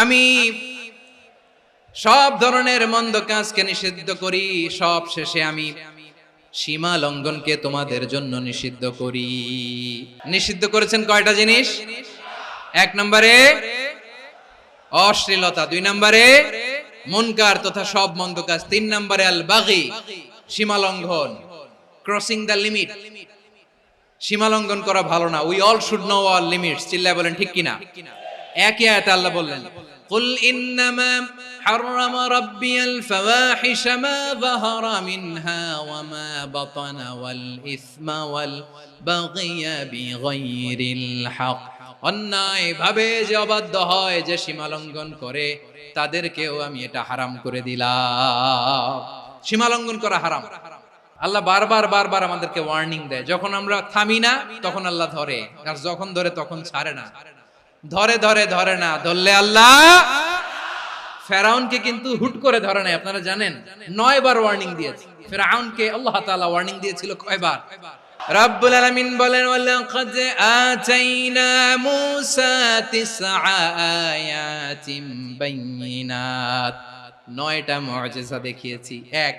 আমি সব ধরনের মন্দ কাজকে নিষিদ্ধ করি, সব শেষে আমি সীমা লঙ্ঘনকে তোমাদের জন্য নিষিদ্ধ করি। নিষিদ্ধ করেছেন কয়টা জিনিস? এক নম্বরে অশ্লীলতা, দুই নম্বরে মুনকার তথা সব মন্দ কাজ, তিন নম্বরে আল বাগি সীমা লঙ্ঘন, ক্রসিং দ্য লিমিট। সীমা লঙ্ঘন করা ভালো না। We all should know our limits. চিল্লায় বলেন ঠিক কিনা? একই আয়াতে আল্লাহ বললেন, কুল ইন্নামা হাররামা রাব্বিয়াল ফাওয়াহিশা মা যাহারা মিনহা ওয়া মা বাতানা ওয়াল ইসমা ওয়াল বাগিয়া বিগাইরিল হক। অন্যায় ভাবে যে অবাধ্য হয়, যে সীমা লঙ্ঘন করে, তাদেরকেও আমি এটা হারাম করে দিলাম। সীমা লঙ্ঘন করা হারাম। আল্লাহ বারবার আমাদেরকে ওয়ার্নিং দেয়। যখন আমরা থামি না তখন আল্লাহ ধরে, আর যখন ধরে তখন ছাড়ে না। ধরে না, ধরলে আল্লাহ ফেরাউনকে কিন্তু হুট করে ধরে নাই। আপনারা জানেন 9 বার ওয়ার্নিং দিয়েছে ফেরাউনকে। আল্লাহ তাআলা ওয়ার্নিং দিয়েছিল কয়বার? রব্বুল আলামিন বলেন, ওয়ালাকাদ আতাইনা মূসা 9 আয়াতিন বাইয়িনাত। 9টা মুআজিজা দেখিয়েছি। 1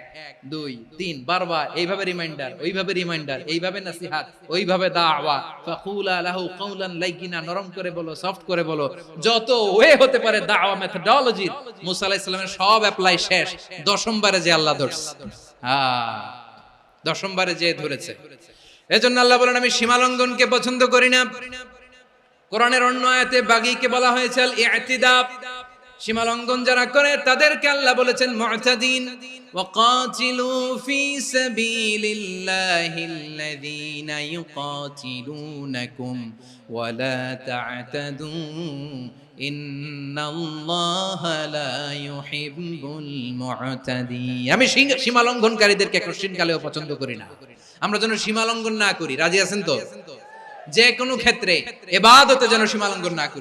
2 3 বারবার এইভাবে রিমাইন্ডার, ওইভাবে রিমাইন্ডার, এইভাবে নসিহত, ওইভাবে দাওয়া। ফাকুলা লাহু কাওলান লাইয়িনা, নরম করে বলো, সফট করে বলো। যত ওয়ে হতে পারে দাওয়া মেথডোলজি মুসা আলাইহিস সালামের সব অ্যাপ্লাই শেষ। 10ম বারে যে আল্লাহ ধরছে। 10ম বারে যে ধরেছে। এজন্য আল্লাহ বলেন, আমি সীমা লঙ্ঘনকে পছন্দ করি না। কোরআনের অন্য আয়াতে বাগীকে বলা হয়েছে আল ইতিদা। সীমা লঙ্ঘন যারা করে তাদেরকে আল্লাহ বলেছেন মুতাদিন। ওয়াকাতিলু ফি সাবিলিল্লাহিল্লাযীনা ইউকাতিলুনাকুম ওয়া লা তা'তাদু ইন্নাল্লাহা লা ইউহিব্বুল মুতাদিন। আমি সীমা লঙ্ঘনকারীদেরকে কোশ্চিনকালেও পছন্দ করি না। আমরা যেন সীমা লঙ্ঘন না করি। রাজি আছেন তো? যে কোনো ক্ষেত্রে ইবাদতে যেন সীমা লঙ্ঘন না করি।